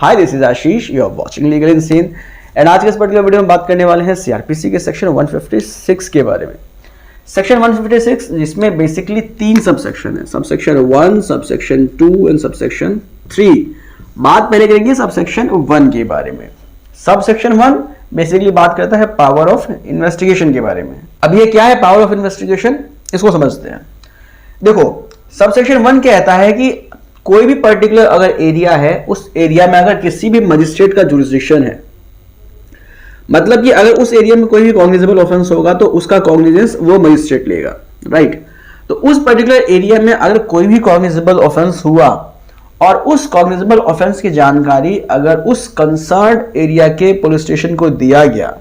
Hi this is Ashish, you are watching legal in scene and आज के इस particular video में बात करने वाले हैं सीआरपीसी के सेक्शन 156 के बारे में। सेक्शन 156 जिसमें बेसिकली तीन सबसेक्शन है, सबसेक्शन 1, सबसेक्शन 2 एंड सबसेक्शन 3। बात पहले करेंगे सबसेक्शन 1 के बारे में। सबसेक्शन 1 बेसिकली बात करता है पावर ऑफ इन्वेस्टिगेशन के बारे में। अब ये क्या है पावर ऑफ इन्वेस्टिगेशन, इसको समझते हैं। देखो सबसेक्शन 1 कहता है कि कोई भी पर्टिकुलर अगर एरिया है, उस एरिया में अगर किसी भी मजिस्ट्रेट का जुरिस्डिक्शन है, मतलब कि अगर उस एरिया में कोई भी कॉग्निजेबल ऑफेंस होगा तो उसका कॉग्निजेंस वो मजिस्ट्रेट लेगा, राइट। तो उस पर्टिकुलर एरिया में अगर कोई भी कॉग्निजेबल ऑफेंस हुआ और उस कॉग्निजेबल ऑफेंस की जानकारी अगर उस कंसर्न्ड एरिया के पुलिस स्टेशन को दिया गया,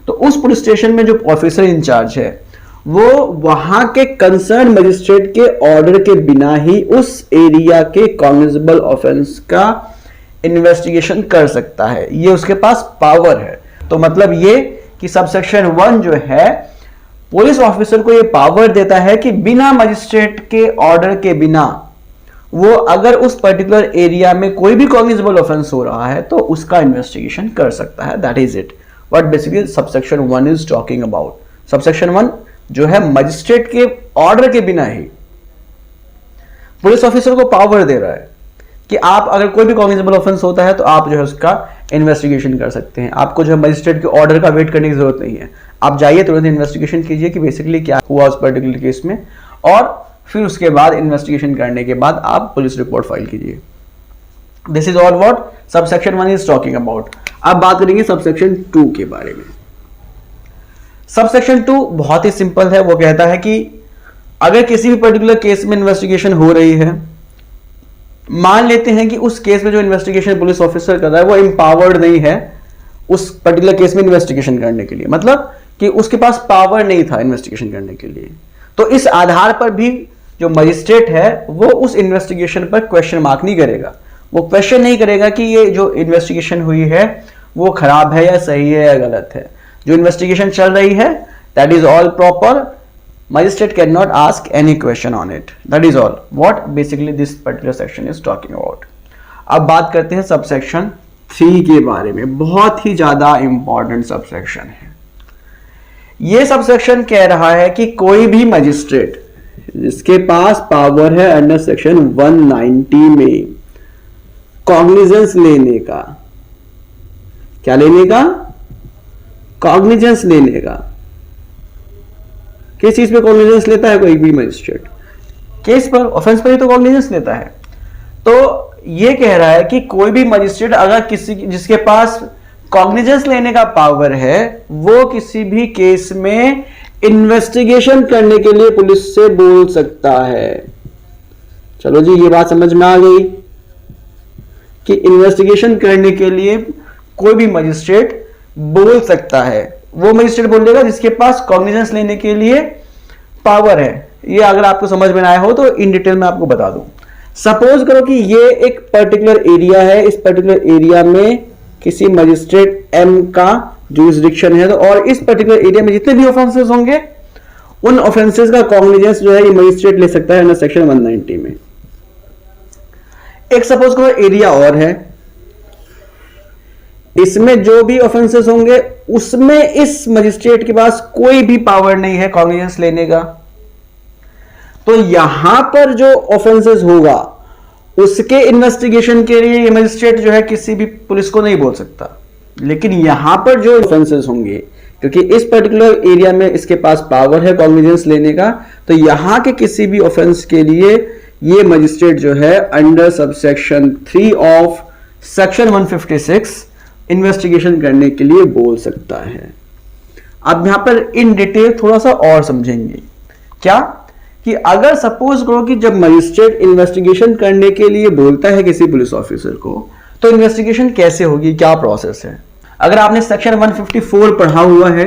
तो उस पुलिस स्टेशन में जो ऑफिसर इंचार्ज है वो वहां के कंसर्न मजिस्ट्रेट के ऑर्डर के बिना ही उस एरिया के कॉग्निजेबल ऑफेंस का इन्वेस्टिगेशन कर सकता है। ये उसके पास पावर है। तो मतलब ये कि सबसेक्शन 1 जो है पुलिस ऑफिसर को ये पावर देता है कि बिना मजिस्ट्रेट के ऑर्डर के बिना वो अगर उस पर्टिकुलर एरिया में कोई भी कॉग्निजेबल ऑफेंस हो रहा है तो उसका इन्वेस्टिगेशन कर सकता है। That is it what basically subsection 1 is talking about. Subsection 1 जो है मजिस्ट्रेट के ऑर्डर के बिना ही पुलिस ऑफिसर को पावर दे रहा है कि आप अगर कोई भी कॉग्निजेबल ऑफेंस होता है तो आप जो है उसका इन्वेस्टिगेशन कर सकते हैं। आपको जो है मजिस्ट्रेट के ऑर्डर का वेट करने की जरूरत नहीं है। आप जाइए तुरंत इन्वेस्टिगेशन कीजिए कि बेसिकली क्या हुआ उस पर्टिकुलर केस में, और फिर उसके बाद इन्वेस्टिगेशन करने के बाद आप पुलिस रिपोर्ट फाइल कीजिए। This is all what subsection 1 is talking about. अब बात करेंगे सबसेक्शन 2 के बारे में। सबसेक्शन 2 बहुत ही सिंपल है। वो कहता है कि अगर किसी भी पर्टिकुलर केस में इन्वेस्टिगेशन हो रही है, मान लेते हैं कि उस केस में जो इन्वेस्टिगेशन पुलिस ऑफिसर कर रहा है वो एम्पावर्ड नहीं है उस पर्टिकुलर केस में इन्वेस्टिगेशन करने के लिए, मतलब कि उसके पास पावर नहीं था इन्वेस्टिगेशन करने के लिए, तो इस आधार पर भी जो मजिस्ट्रेट है वो उस इन्वेस्टिगेशन पर क्वेश्चन मार्क नहीं करेगा। वो क्वेश्चन नहीं करेगा कि ये जो इन्वेस्टिगेशन हुई है वो खराब है या सही है या गलत है। जो इन्वेस्टिगेशन चल रही है that is all proper, magistrate can not ask any question on it. That is all what basically this particular section is talking about. अब बात करते हैं सबसेक्शन 3 के बारे में। बहुत ही ज्यादा इंपॉर्टेंट सबसेक्शन है। यह सबसेक्शन कह रहा है कि कोई भी मजिस्ट्रेट जिसके पास पावर है अंडर सेक्शन 190 में कॉग्निजेंस लेने का, क्या लेने का? कॉग्निजेंस लेने का। किस चीज पे कॉग्निजेंस लेता है कोई भी मजिस्ट्रेट? केस पर, ऑफेंस पर ही तो कॉग्निजेंस लेता है। तो ये कह रहा है कि कोई भी मजिस्ट्रेट अगर किसी जिसके पास कॉग्निजेंस लेने का पावर है वो किसी भी केस में इन्वेस्टिगेशन करने के लिए पुलिस से बोल सकता है। चलो जी, ये बात समझ में आ गई कि इन्वेस्टिगेशन करने के लिए कोई भी मजिस्ट्रेट बोल सकता है। वो मजिस्ट्रेट बोलेगा जिसके पास कॉग्निजेंस लेने के लिए पावर है। ये अगर आपको समझ में आया हो तो इन डिटेल में आपको बता दूं। सपोज करो कि ये एक पर्टिकुलर एरिया है, इस पर्टिकुलर एरिया में किसी मजिस्ट्रेट एम का जुरिस्डिक्शन है, तो और इस पर्टिकुलर एरिया में जितने भी ऑफेंसेस होंगे उन ऑफेंसेस का कॉग्निजेंस जो है ये मजिस्ट्रेट ले सकता है अंडर सेक्शन 190 में। एक सपोज करो एरिया और है, इसमें जो भी ऑफेंसेस होंगे उसमें इस मजिस्ट्रेट के पास कोई भी पावर नहीं है कॉग्निजेंस लेने का। तो यहां पर जो ऑफेंसेस होगा उसके इन्वेस्टिगेशन के लिए ये मजिस्ट्रेट जो है किसी भी पुलिस को नहीं बोल सकता। लेकिन यहां पर जो ऑफेंसेस होंगे, क्योंकि इस पर्टिकुलर एरिया में इसके पास पावर है कॉग्निजेंस लेने का, तो यहां के किसी भी ऑफेंस के लिए ये मजिस्ट्रेट जो है under subsection 3 of section 156 investigation करने के लिए बोल सकता है। अब यहां पर इन डिटेल थोड़ा सा और समझेंगे। क्या कि अगर सपोज करो कि जब मजिस्ट्रेट इन्वेस्टिगेशन करने के लिए बोलता है किसी पुलिस ऑफिसर को, तो इन्वेस्टिगेशन कैसे होगी, क्या प्रोसेस है। अगर आपने सेक्शन 154 पढ़ा हुआ है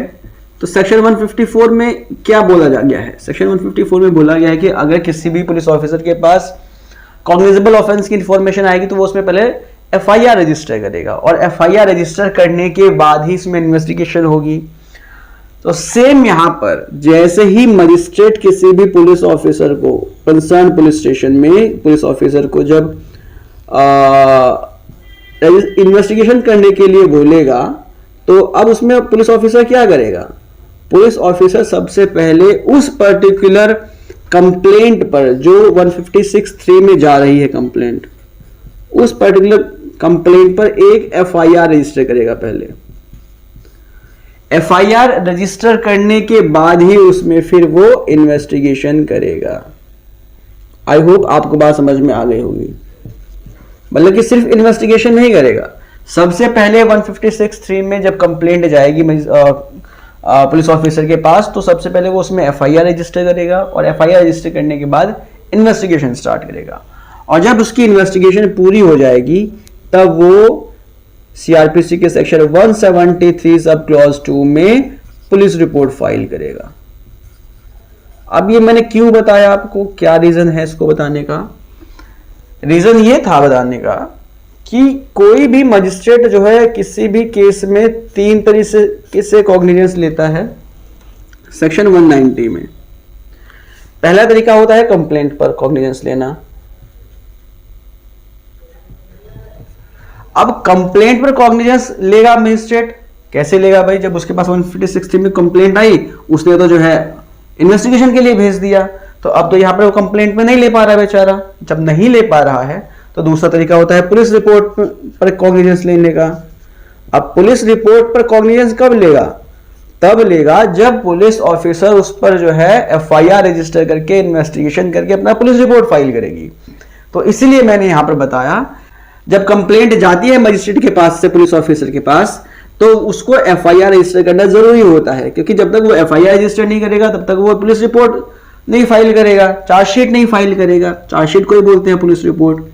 तो सेक्शन 154 में क्या बोला गया है? सेक्शन 154 में बोला गया है कि अगर किसी भी पुलिस ऑफिसर के पास कॉग्निजेबल ऑफेंस की इंफॉर्मेशन आएगी तो वो उसमें पहले एफआईआर रजिस्टर करेगा, और एफआईआर रजिस्टर करने के बाद ही इसमें इन्वेस्टिगेशन होगी। तो सेम यहां पर जैसे ही मजिस्ट्रेट किसी भी पुलिस ऑफिसर को कंसर्न पुलिस स्टेशन में पुलिस ऑफिसर को जब इन्वेस्टिगेशन करने के लिए बोलेगा, तो अब उसमें पुलिस ऑफिसर क्या करेगा? पुलिस ऑफिसर सबसे पहले उस पर्टिकुलर कंप्लेंट पर, जो 156(3) में जा रही है कंप्लेंट, उस पर्टिकुलर कंप्लेंट पर एक एफआईआर रजिस्टर करेगा। पहले एफआईआर रजिस्टर करने के बाद ही उसमें फिर वो इन्वेस्टिगेशन करेगा। आई होप आपको बात समझ में आ गई होगी। मतलब कि सिर्फ इन्वेस्टिगेशन नहीं करेगा, सबसे पहले 156(3) में जब कंप्लेंट जाएगी पुलिस ऑफिसर के पास, तो सबसे पहले वो उसमें एफआईआर रजिस्टर करेगा, और एफआईआर रजिस्टर करने के बाद इन्वेस्टिगेशन स्टार्ट करेगा। और जब उसकी इन्वेस्टिगेशन पूरी हो जाएगी, तब वो सीआरपीसी के सेक्शन 173 सब क्लॉज 2 में पुलिस रिपोर्ट फाइल करेगा। अब ये मैंने क्यों बताया आपको, क्या रीजन है इसको बताने का? रीजन ये था बताने का कि कोई भी मजिस्ट्रेट जो है किसी भी केस में 3 तरीके से कॉग्निजेंस लेता है सेक्शन 190 में। पहला तरीका होता है कंप्लेंट पर कॉग्निजेंस लेना। अब कंप्लेंट पर कॉग्निजेंस लेगा मजिस्ट्रेट, कैसे लेगा भाई? जब उसके पास 156(3) में कंप्लेंट आई, उसने तो जो है इन्वेस्टिगेशन के लिए भेज दिया, तो अब तो यहां पर वो कंप्लेंट में नहीं ले पा रहा बेचारा। जब नहीं ले पा रहा है तो दूसरा तरीका होता है पुलिस रिपोर्ट पर कॉग्निजेंस लेने का। अब पुलिस रिपोर्ट पर कॉग्निजेंस कब लेगा? तब लेगा जब पुलिस ऑफिसर उस पर जो है एफआईआर रजिस्टर करके इन्वेस्टिगेशन करके अपना पुलिस रिपोर्ट फाइल करेगी। तो इसीलिए मैंने यहां पर बताया, जब कंप्लेंट जाती है मजिस्ट्रेट के पास से पुलिस ऑफिसर के पास, तो उसको एफआईआर रजिस्टर करना जरूरी होता है, क्योंकि जब तक वो एफआईआर रजिस्टर नहीं करेगा तब तक वो पुलिस रिपोर्ट नहीं फाइल करेगा, चार्जशीट नहीं फाइल करेगा। चार्जशीट को ही बोलते हैं पुलिस रिपोर्ट।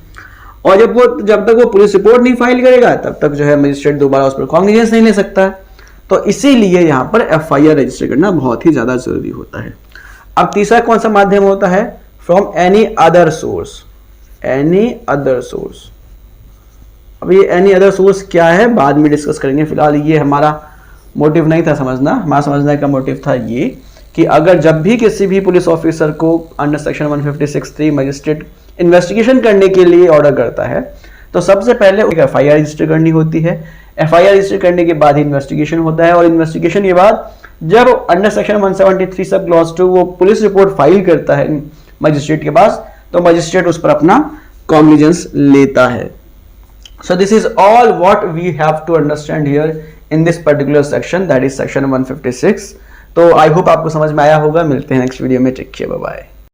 और जब तक वो पुलिस रिपोर्ट नहीं फाइल करेगा, तब तक जो है मजिस्ट्रेट दोबारा उस पर कॉग्निजेंस नहीं ले सकता। तो इसीलिए यहां पर एफआईआर रजिस्टर करना बहुत ही ज्यादा जरूरी होता है। अब तीसरा कौन सा माध्यम होता है? From any other source. Any other source. अब ये एनी अदर सोर्स क्या है बाद में डिस्कस करेंगे। फिलहाल ये हमारा मोटिव नहीं था समझना। हमारा समझने का मोटिव था ये कि अगर जब भी किसी भी पुलिस ऑफिसर को अंडर सेक्शन 156(3) मजिस्ट्रेट इन्वेस्टिगेशन करने के लिए ऑर्डर करता है, तो सबसे पहले एक एफआईआर रजिस्टर करनी होती है। एफआईआर रजिस्टर करने के बाद ही इन्वेस्टिगेशन होता है, और इन्वेस्टिगेशन के बाद जब अंडर सेक्शन 173 सब क्लॉज 2 वो पुलिस रिपोर्ट फाइल करता है मजिस्ट्रेट के पास, तो मजिस्ट्रेट उस पर अपना कॉग्निजेंस लेता है। So this is all what we have to understand here in this particular section, that is section 156. तो आई होप आपको समझ में आया होगा। मिलते हैं नेक्स्ट वीडियो में। Take care, bye bye.